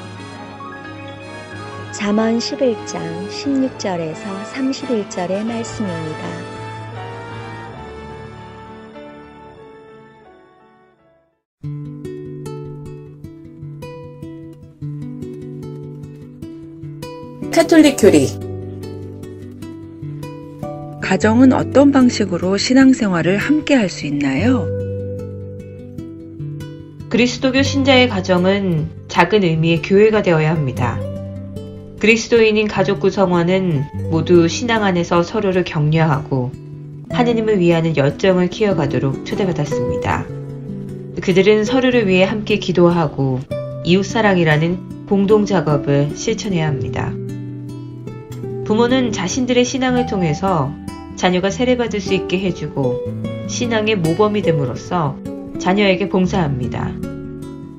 S14: 잠언 11장 16절에서 31절의 말씀입니다.
S3: 카톨릭 교리.
S15: 가정은 어떤 방식으로 신앙생활을 함께 할 수 있나요?
S2: 그리스도교 신자의 가정은 작은 의미의 교회가 되어야 합니다. 그리스도인인 가족 구성원은 모두 신앙 안에서 서로를 격려하고 하느님을 위하는 열정을 키워가도록 초대받았습니다. 그들은 서로를 위해 함께 기도하고 이웃사랑이라는 공동작업을 실천해야 합니다. 부모는 자신들의 신앙을 통해서 자녀가 세례받을 수 있게 해주고 신앙의 모범이 됨으로써 자녀에게 봉사합니다.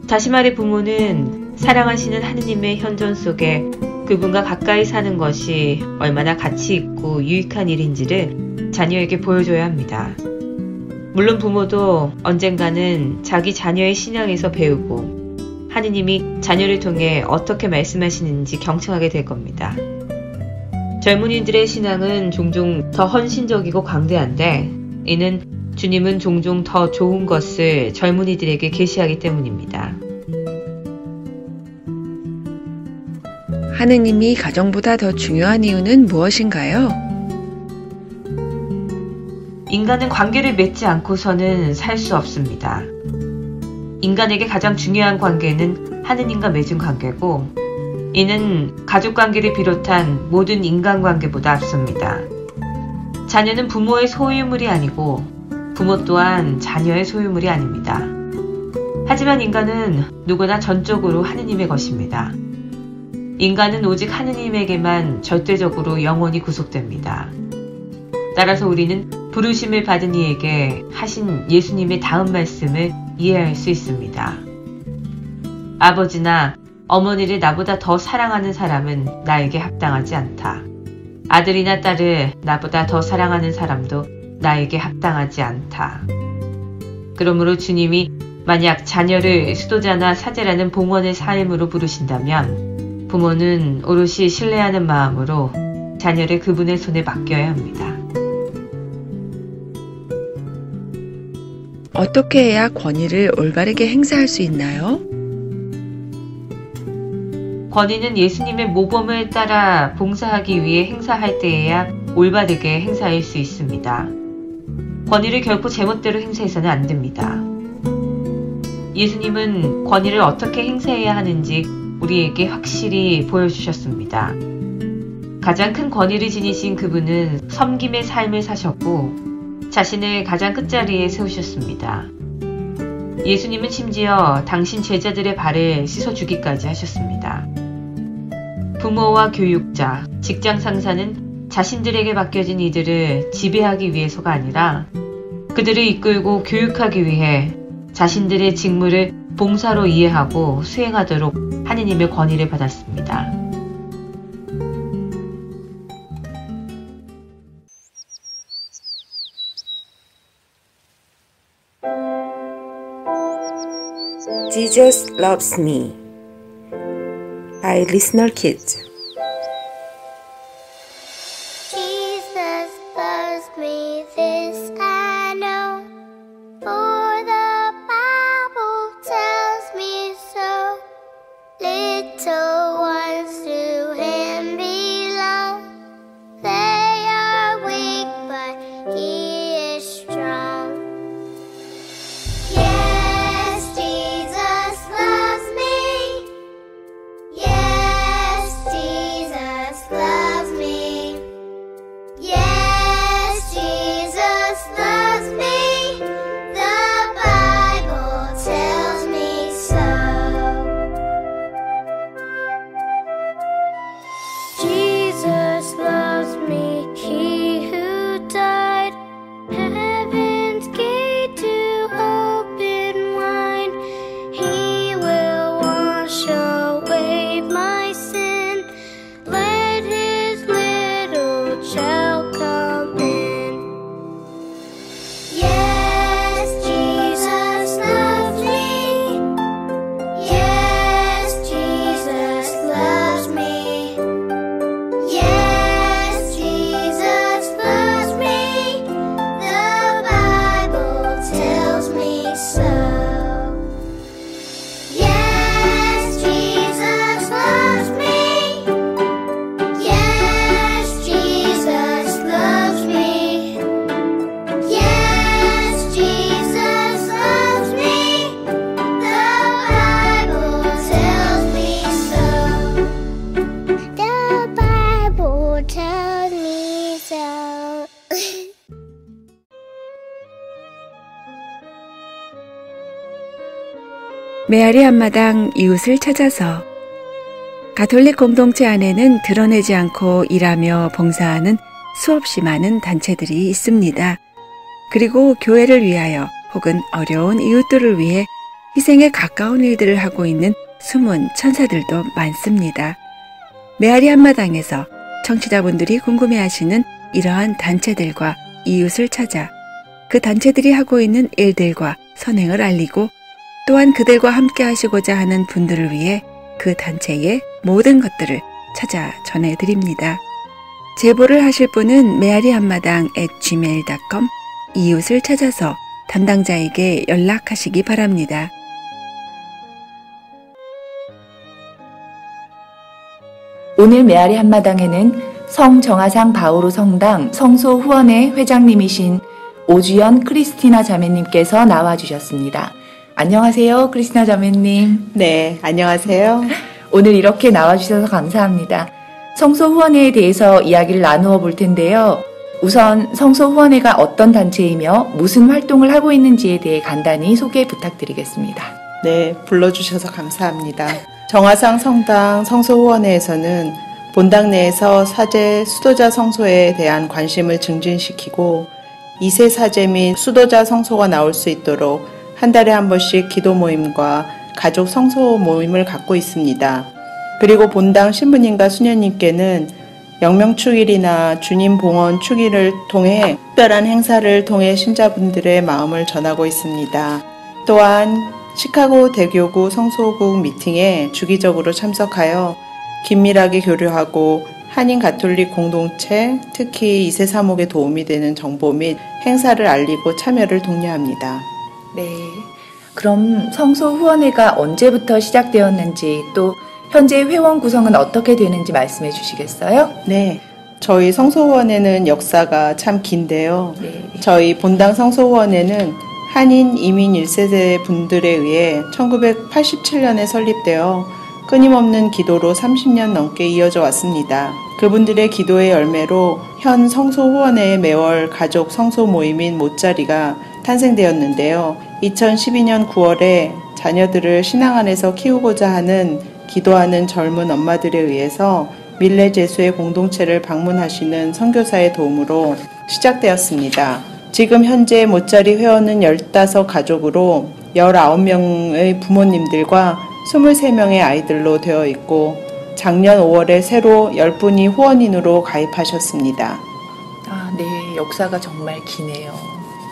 S2: 다시 말해 부모는 사랑하시는 하느님의 현존 속에 그분과 가까이 사는 것이 얼마나 가치 있고 유익한 일인지를 자녀에게 보여줘야 합니다. 물론 부모도 언젠가는 자기 자녀의 신앙에서 배우고 하느님이 자녀를 통해 어떻게 말씀하시는지 경청하게 될 겁니다. 젊은이들의 신앙은 종종 더 헌신적이고 광대한데 이는 주님은 종종 더 좋은 것을 젊은이들에게 계시하기 때문입니다.
S15: 하느님이 가정보다 더 중요한 이유는 무엇인가요?
S2: 인간은 관계를 맺지 않고서는 살 수 없습니다. 인간에게 가장 중요한 관계는 하느님과 맺은 관계고 이는 가족관계를 비롯한 모든 인간관계보다 앞섭니다. 자녀는 부모의 소유물이 아니고 부모 또한 자녀의 소유물이 아닙니다. 하지만 인간은 누구나 전적으로 하느님의 것입니다. 인간은 오직 하느님에게만 절대적으로 영원히 구속됩니다. 따라서 우리는 부르심을 받은 이에게 하신 예수님의 다음 말씀을 이해할 수 있습니다. 아버지나 어머니를 나보다 더 사랑하는 사람은 나에게 합당하지 않다. 아들이나 딸을 나보다 더 사랑하는 사람도 나에게 합당하지 않다. 그러므로 주님이 만약 자녀를 수도자나 사제라는 봉헌의 삶으로 부르신다면 부모는 오롯이 신뢰하는 마음으로 자녀를 그분의 손에 맡겨야 합니다.
S15: 어떻게 해야 권위를 올바르게 행사할 수 있나요?
S2: 권위는 예수님의 모범을 따라 봉사하기 위해 행사할 때에야 올바르게 행사할 수 있습니다. 권위를 결코 제멋대로 행사해서는 안 됩니다. 예수님은 권위를 어떻게 행사해야 하는지 우리에게 확실히 보여주셨습니다. 가장 큰 권위를 지니신 그분은 섬김의 삶을 사셨고 자신을 가장 끝자리에 세우셨습니다. 예수님은 심지어 당신 제자들의 발을 씻어주기까지 하셨습니다. 부모와 교육자, 직장 상사는 자신들에게 맡겨진 이들을 지배하기 위해서가 아니라 그들을 이끌고 교육하기 위해 자신들의 직무를 봉사로 이해하고 수행하도록 하느님의 권위를 받았습니다.
S8: Jesus Loves Me by Listener Kids.
S16: Jesus loves me, this I know, for the Bible tells me so. Little ones to Him belong. They are weak, but He is strong. Yes, Jesus loves me. Yes, Jesus
S15: 메아리 한마당 이웃을 찾아서 가톨릭 공동체 안에는 드러내지 않고 일하며 봉사하는 수없이 많은 단체들이 있습니다. 그리고 교회를 위하여 혹은 어려운 이웃들을 위해 희생에 가까운 일들을 하고 있는 숨은 천사들도 많습니다. 메아리 한마당에서 청취자분들이 궁금해하시는 이러한 단체들과 이웃을 찾아 그 단체들이 하고 있는 일들과 선행을 알리고 또한 그들과 함께 하시고자 하는 분들을 위해 그 단체의 모든 것들을 찾아 전해드립니다. 제보를 하실 분은 메아리한마당@gmail.com 이웃을 찾아서 담당자에게 연락하시기 바랍니다.
S17: 오늘 메아리 한마당에는 성정하상 바오로 성당 성소 후원회 회장님이신 오주연 크리스티나 자매님께서 나와주셨습니다. 안녕하세요, 크리스티나 자매님.
S18: 네, 안녕하세요.
S17: 오늘 이렇게 나와주셔서 감사합니다. 성소 후원회에 대해서 이야기를 나누어 볼 텐데요. 우선 성소 후원회가 어떤 단체이며 무슨 활동을 하고 있는지에 대해 간단히 소개 부탁드리겠습니다.
S18: 네, 불러주셔서 감사합니다. 정하상 성당 성소 후원회에서는 본당 내에서 사제, 수도자 성소에 대한 관심을 증진시키고 2세 사제 및 수도자 성소가 나올 수 있도록 한 달에 한 번씩 기도 모임과 가족 성소 모임을 갖고 있습니다. 그리고 본당 신부님과 수녀님께는 영명축일이나 주님 봉헌 축일을 통해 특별한 행사를 통해 신자분들의 마음을 전하고 있습니다. 또한 시카고 대교구 성소국 미팅에 주기적으로 참석하여 긴밀하게 교류하고 한인 가톨릭 공동체, 특히 2세 사목에 도움이 되는 정보 및 행사를 알리고 참여를 독려합니다.
S17: 네, 그럼 성소 후원회가 언제부터 시작되었는지 또 현재 회원 구성은 어떻게 되는지 말씀해 주시겠어요?
S18: 네, 저희 성소후원회는 역사가 참 긴데요. 저희 본당 성소후원회는 한인 이민 1세대 분들에 의해 1987년에 설립되어 끊임없는 기도로 30년 넘게 이어져 왔습니다. 그분들의 기도의 열매로 현 성소후원회의 매월 가족 성소 모임인 모짜리가 탄생되었는데요. 2012년 9월에 자녀들을 신앙 안에서 키우고자 하는 기도하는 젊은 엄마들에 의해서 밀레제수의 공동체를 방문하시는 선교사의 도움으로 시작되었습니다. 지금 현재 모짜리 회원은 15가족으로 19명의 부모님들과 23명의 아이들로 되어 있고 작년 5월에 새로 10분이 후원인으로 가입하셨습니다.
S17: 네, 역사가 정말 기네요.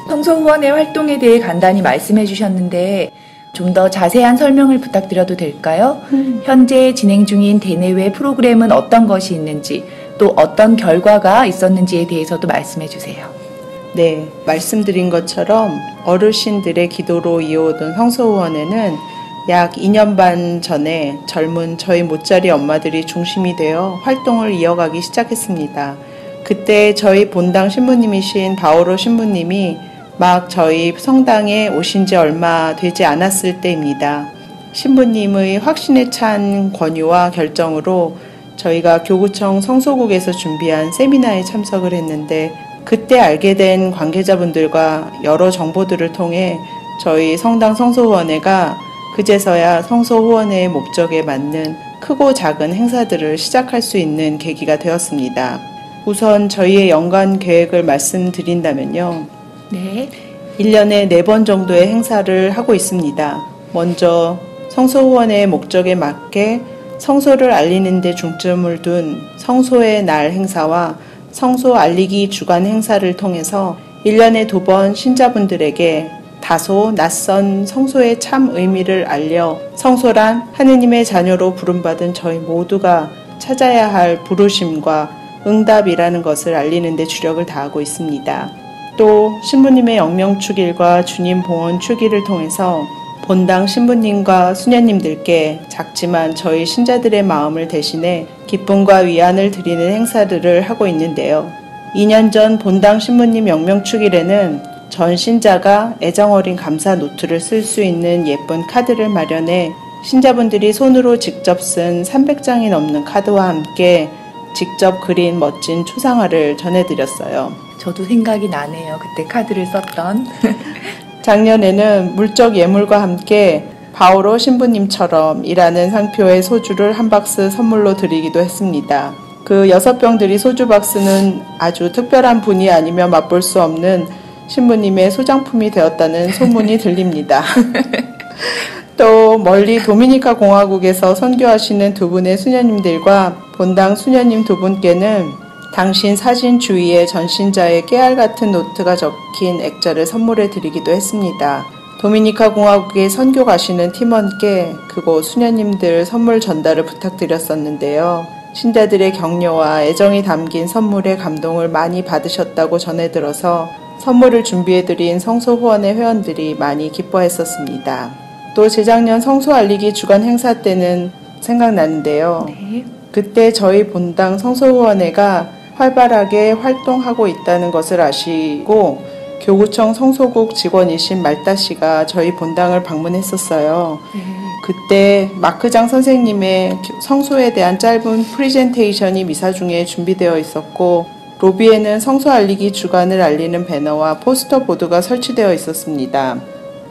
S17: 성소후원회 활동에 대해 간단히 말씀해 주셨는데 좀 더 자세한 설명을 부탁드려도 될까요? 현재 진행 중인 대내외 프로그램은 어떤 것이 있는지 또 어떤 결과가 있었는지에 대해서도 말씀해 주세요.
S18: 네, 말씀드린 것처럼 어르신들의 기도로 이어오던 성소후원회는 약 2년 반 전에 젊은 저희 모짜리 엄마들이 중심이 되어 활동을 이어가기 시작했습니다. 그때 저희 본당 신부님이신 바오로 신부님이 막 저희 성당에 오신 지 얼마 되지 않았을 때입니다. 신부님의 확신에 찬 권유와 결정으로 저희가 교구청 성소국에서 준비한 세미나에 참석을 했는데 그때 알게 된 관계자분들과 여러 정보들을 통해 저희 성당 성소후원회가 그제서야 성소후원회의 목적에 맞는 크고 작은 행사들을 시작할 수 있는 계기가 되었습니다. 우선 저희의 연간 계획을 말씀드린다면요.
S17: 네.
S18: 1년에 4번 정도의 행사를 하고 있습니다. 먼저 성소후원회의 목적에 맞게 성소를 알리는 데 중점을 둔 성소의 날 행사와 성소 알리기 주간 행사를 통해서 1년에 2번 신자분들에게 다소 낯선 성소의 참 의미를 알려 성소란 하느님의 자녀로 부름받은 저희 모두가 찾아야 할 부르심과 응답이라는 것을 알리는 데 주력을 다하고 있습니다. 또 신부님의 영명축일과 주님 봉헌 축일을 통해서 본당 신부님과 수녀님들께 작지만 저희 신자들의 마음을 대신해 기쁨과 위안을 드리는 행사들을 하고 있는데요. 2년 전 본당 신부님 영명축일에는 전 신자가 애정어린 감사 노트를 쓸 수 있는 예쁜 카드를 마련해 신자분들이 손으로 직접 쓴 300장이 넘는 카드와 함께 직접 그린 멋진 초상화를 전해드렸어요.
S17: 저도 생각이 나네요. 그때 카드를 썼던.
S18: 작년에는 물적 예물과 함께 바오로 신부님처럼 이라는 상표의 소주를 한 박스 선물로 드리기도 했습니다. 그 6병들이 소주 박스는 아주 특별한 분이 아니면 맛볼 수 없는 신부님의 소장품이 되었다는 소문이 들립니다. 또 멀리 도미니카 공화국에서 선교하시는 두 분의 수녀님들과 본당 수녀님 두 분께는 당신 사진 주위에 전신자의 깨알 같은 노트가 적힌 액자를 선물해 드리기도 했습니다. 도미니카 공화국에 선교 가시는 팀원께 그곳 수녀님들 선물 전달을 부탁드렸었는데요. 신자들의 격려와 애정이 담긴 선물에 감동을 많이 받으셨다고 전해들어서 선물을 준비해드린 성소후원회 회원들이 많이 기뻐했었습니다. 또 재작년 성소 알리기 주간 행사 때는 생각나는데요.
S17: 네.
S18: 그때 저희 본당 성소후원회가 활발하게 활동하고 있다는 것을 아시고 교구청 성소국 직원이신 말따 씨가 저희 본당을 방문했었어요. 그때 마크장 선생님의 성소에 대한 짧은 프리젠테이션이 미사 중에 준비되어 있었고 로비에는 성소 알리기 주간을 알리는 배너와 포스터 보드가 설치되어 있었습니다.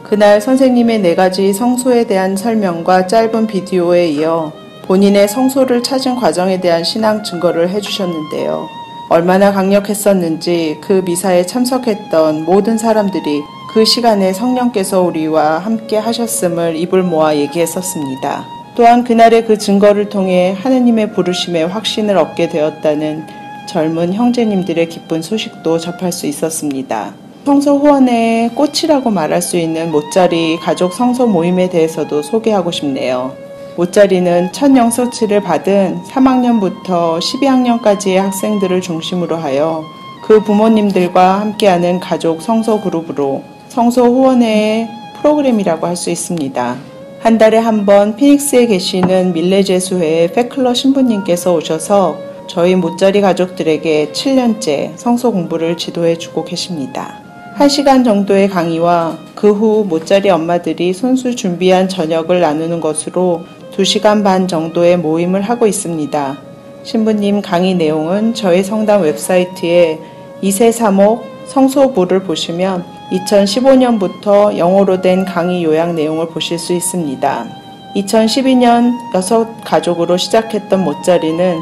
S18: 그날 선생님의 4가지 성소에 대한 설명과 짧은 비디오에 이어 본인의 성소를 찾은 과정에 대한 신앙 증거를 해주셨는데요. 얼마나 강력했었는지 그 미사에 참석했던 모든 사람들이 그 시간에 성령께서 우리와 함께 하셨음을 입을 모아 얘기했었습니다. 또한 그날의 그 증거를 통해 하느님의 부르심에 확신을 얻게 되었다는 젊은 형제님들의 기쁜 소식도 접할 수 있었습니다. 성소 후원의 꽃이라고 말할 수 있는 모짜리 가족 성소 모임에 대해서도 소개하고 싶네요. 모짜리는 첫 영서치를 받은 3학년부터 12학년까지의 학생들을 중심으로 하여 그 부모님들과 함께하는 가족 성소 그룹으로 성소 후원회의 프로그램이라고 할 수 있습니다. 한 달에 한 번 피닉스에 계시는 밀레제수회의 페클러 신부님께서 오셔서 저희 모짜리 가족들에게 7년째 성소 공부를 지도해주고 계십니다. 1시간 정도의 강의와 그 후 모짜리 엄마들이 손수 준비한 저녁을 나누는 것으로 2시간 반 정도의 모임을 하고 있습니다. 신부님 강의 내용은 저희 성당 웹사이트에 2세 3호 성소부를 보시면 2015년부터 영어로 된 강의 요약 내용을 보실 수 있습니다. 2012년 6가족으로 시작했던 모짜리는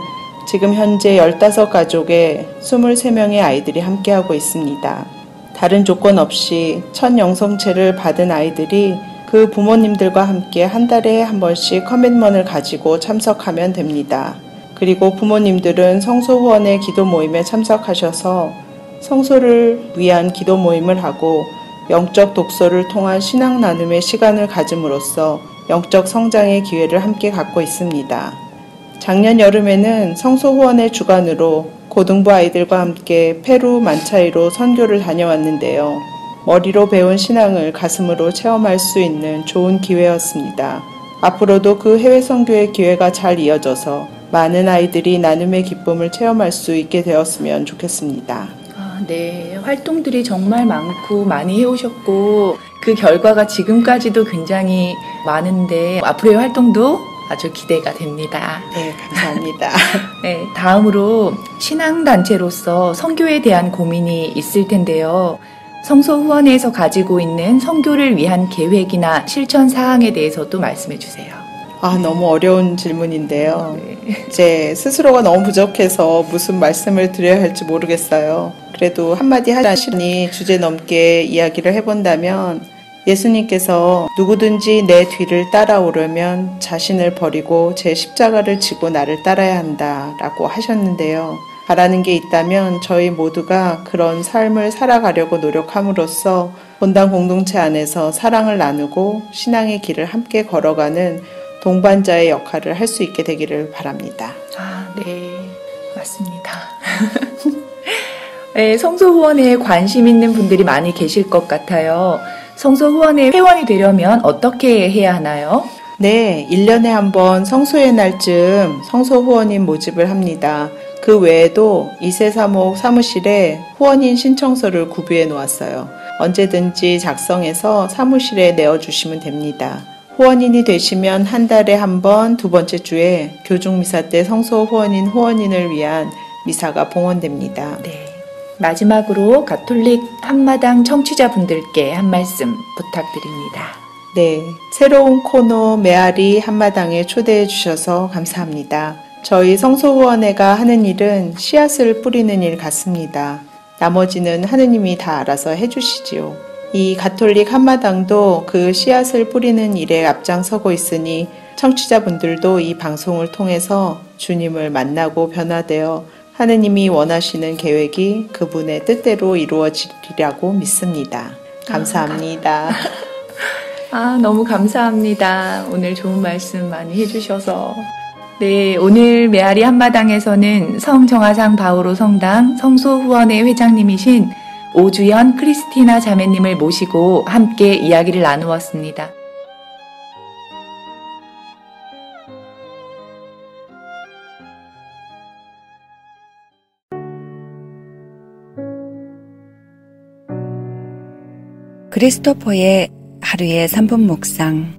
S18: 지금 현재 15가족의 23명의 아이들이 함께하고 있습니다. 다른 조건 없이 첫 영성체를 받은 아이들이 그 부모님들과 함께 한 달에 한 번씩 커밋먼을 가지고 참석하면 됩니다. 그리고 부모님들은 성소 후원의 기도 모임에 참석하셔서 성소를 위한 기도 모임을 하고 영적 독서를 통한 신앙 나눔의 시간을 가짐으로써 영적 성장의 기회를 함께 갖고 있습니다. 작년 여름에는 성소 후원의 주관으로 고등부 아이들과 함께 페루 만차이로 선교를 다녀왔는데요. 머리로 배운 신앙을 가슴으로 체험할 수 있는 좋은 기회였습니다. 앞으로도 그 해외 선교의 기회가 잘 이어져서 많은 아이들이 나눔의 기쁨을 체험할 수 있게 되었으면 좋겠습니다.
S17: 네, 활동들이 정말 많고 많이 해오셨고 그 결과가 지금까지도 굉장히 많은데 앞으로의 활동도 아주 기대가 됩니다.
S18: 네, 감사합니다.
S17: 네, 다음으로 신앙단체로서 선교에 대한 고민이 있을 텐데요. 성소 후원회에서 가지고 있는 선교를 위한 계획이나 실천 사항에 대해서도 말씀해 주세요.
S18: 너무 어려운 질문인데요. 제 스스로가 너무 부족해서 무슨 말씀을 드려야 할지 모르겠어요. 그래도 한마디 하시니 주제 넘게 이야기를 해본다면 예수님께서 누구든지 내 뒤를 따라오려면 자신을 버리고 제 십자가를 지고 나를 따라야 한다라고 하셨는데요. 바라는 게 있다면 저희 모두가 그런 삶을 살아가려고 노력함으로써 본당 공동체 안에서 사랑을 나누고 신앙의 길을 함께 걸어가는 동반자의 역할을 할 수 있게 되기를 바랍니다.
S17: 네, 맞습니다. 네, 성소 후원에 관심 있는 분들이 많이 계실 것 같아요. 성소 후원회 회원이 되려면 어떻게 해야 하나요?
S18: 네, 1년에 한 번 성소의 날쯤 성소 후원인 모집을 합니다. 그 외에도 2세 3호 사무실에 후원인 신청서를 구비해 놓았어요. 언제든지 작성해서 사무실에 내어주시면 됩니다. 후원인이 되시면 한 달에 한 번 두 번째 주에 교중미사 때 성소 후원인 후원인을 위한 미사가 봉헌됩니다.
S17: 네. 마지막으로 가톨릭 한마당 청취자분들께 한 말씀 부탁드립니다.
S18: 네, 새로운 코너 메아리 한마당에 초대해 주셔서 감사합니다. 저희 성소후원회가 하는 일은 씨앗을 뿌리는 일 같습니다. 나머지는 하느님이 다 알아서 해주시지요. 이 가톨릭 한마당도 그 씨앗을 뿌리는 일에 앞장서고 있으니 청취자분들도 이 방송을 통해서 주님을 만나고 변화되어 하느님이 원하시는 계획이 그분의 뜻대로 이루어지리라고 믿습니다. 감사합니다.
S17: 너무 감사합니다. 오늘 좋은 말씀 많이 해주셔서. 네, 오늘 메아리 한마당에서는 성정화상 바오로 성당 성소후원회 회장님이신 오주연 크리스티나 자매님을 모시고 함께 이야기를 나누었습니다.
S15: 크리스토퍼의 하루의 3분 묵상.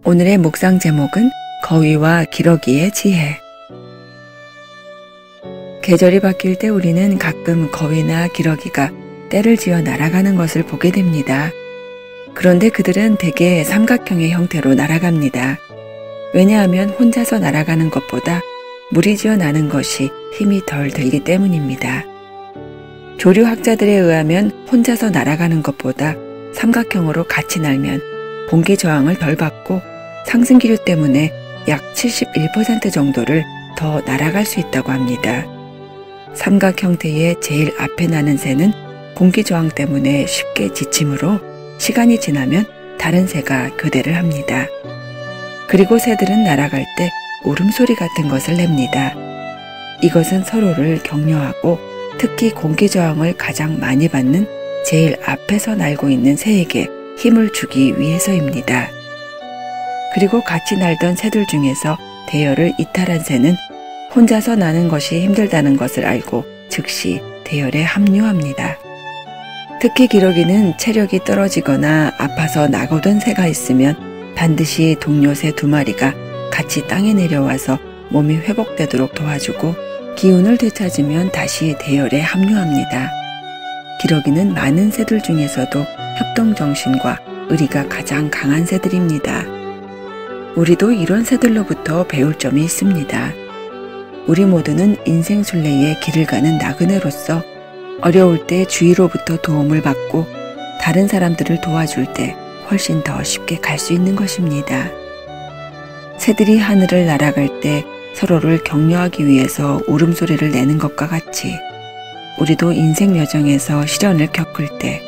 S15: 오늘의 묵상 제목은 거위와 기러기의 지혜. 계절이 바뀔 때 우리는 가끔 거위나 기러기가 떼를 지어 날아가는 것을 보게 됩니다. 그런데 그들은 대개 삼각형의 형태로 날아갑니다. 왜냐하면 혼자서 날아가는 것보다 무리지어 나는 것이 힘이 덜 들기 때문입니다. 조류학자들에 의하면 혼자서 날아가는 것보다 삼각형으로 같이 날면 공기 저항을 덜 받고 상승기류 때문에 약 71% 정도를 더 날아갈 수 있다고 합니다. 삼각 형태의 제일 앞에 나는 새는 공기 저항 때문에 쉽게 지치므로 시간이 지나면 다른 새가 교대를 합니다. 그리고 새들은 날아갈 때 울음소리 같은 것을 냅니다. 이것은 서로를 격려하고 특히 공기 저항을 가장 많이 받는 제일 앞에서 날고 있는 새에게 힘을 주기 위해서입니다. 그리고 같이 날던 새들 중에서 대열을 이탈한 새는 혼자서 나는 것이 힘들다는 것을 알고 즉시 대열에 합류합니다. 특히 기러기는 체력이 떨어지거나 아파서 낙오된 새가 있으면 반드시 동료 새 2마리가 같이 땅에 내려와서 몸이 회복되도록 도와주고 기운을 되찾으면 다시 대열에 합류합니다. 기러기는 많은 새들 중에서도 협동정신과 의리가 가장 강한 새들입니다. 우리도 이런 새들로부터 배울 점이 있습니다. 우리 모두는 인생 순례의 길을 가는 나그네로서 어려울 때 주위로부터 도움을 받고 다른 사람들을 도와줄 때 훨씬 더 쉽게 갈 수 있는 것입니다. 새들이 하늘을 날아갈 때 서로를 격려하기 위해서 울음소리를 내는 것과 같이 우리도 인생 여정에서 시련을 겪을 때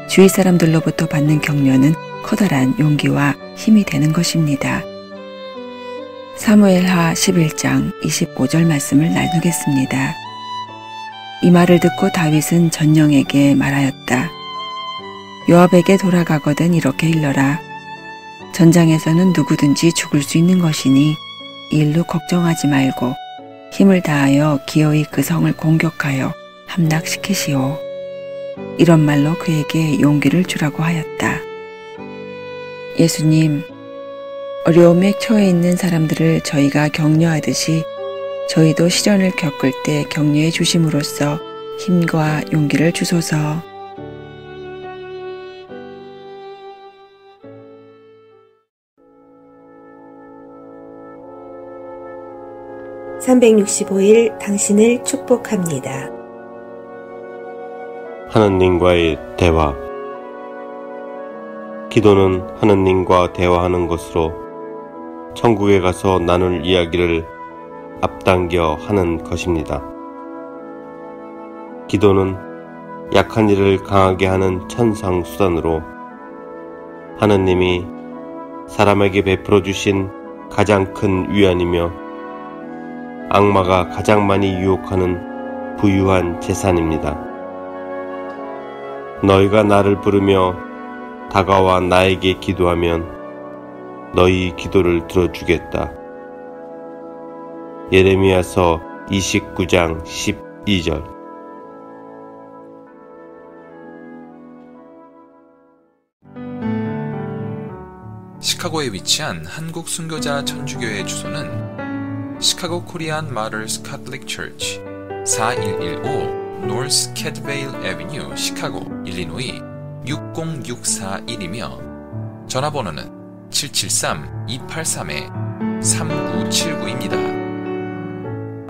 S15: 주위 사람들로부터 받는 격려는 커다란 용기와 힘이 되는 것입니다. 사무엘하 11장 25절 말씀을 나누겠습니다. 이 말을 듣고 다윗은 전령에게 말하였다. 요압에게 돌아가거든 이렇게 일러라. 전장에서는 누구든지 죽을 수 있는 것이니 이 일로 걱정하지 말고 힘을 다하여 기어이 그 성을 공격하여 함락시키시오. 이런 말로 그에게 용기를 주라고 하였다. 예수님, 어려움에 처해 있는 사람들을 저희가 격려하듯이 저희도 시련을 겪을 때 격려해 주심으로써 힘과 용기를 주소서.
S8: (365일) 당신을 축복합니다.
S19: 하느님과의 대화. 기도는 하느님과 대화하는 것으로 천국에 가서 나눌 이야기를 앞당겨 하는 것입니다. 기도는 약한 이를 강하게 하는 천상수단으로 하느님이 사람에게 베풀어 주신 가장 큰 위안이며 악마가 가장 많이 유혹하는 부유한 재산입니다. 너희가 나를 부르며 다가와 나에게 기도하면 너희 기도를 들어주겠다. 예레미야서 29장 12절.
S12: 시카고에 위치한 한국 순교자 천주교회 주소는 시카고 코리안 마더스 카톨릭 처치 4115 노스 캐드베일 애비뉴, 시카고, 일리노이 60641이며 전화번호는 773-283-3979입니다.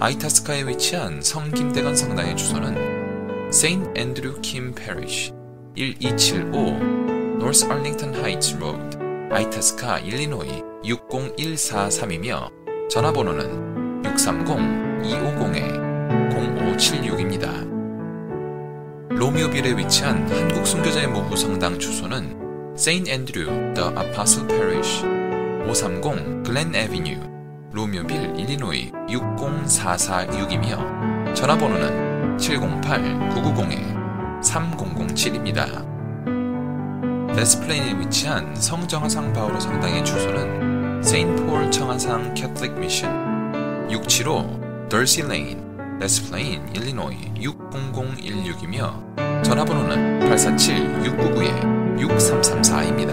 S12: 아이타스카에 위치한 성 김대건 성당의 주소는 St. Andrew Kim Parish 1275 North Arlington Heights Road, 아이타스카, 일리노이 60143이며 전화번호는 630-250-0576입니다. 로미오빌에 위치한 한국 순교자의 모후 성당 주소는 St. Andrew the Apostle Parish 530 Glen Avenue, 로미오빌, 일리노이 60446이며 전화번호는 708-990-3007입니다. 데스플레인에 위치한 성정화상 바오로 성당의 주소는 St. Paul 청화상 Catholic Mission 675 Darcy Lane, 데스플레인, 일리노이 60016이며 전화번호는 847-699-6334입니다.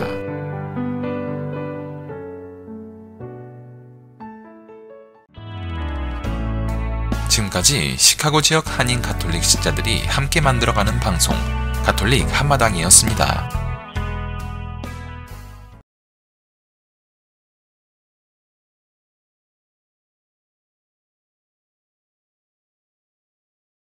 S12: 지금까지 시카고 지역 한인 가톨릭 신자들이 함께 만들어가는 방송 가톨릭 한마당이었습니다.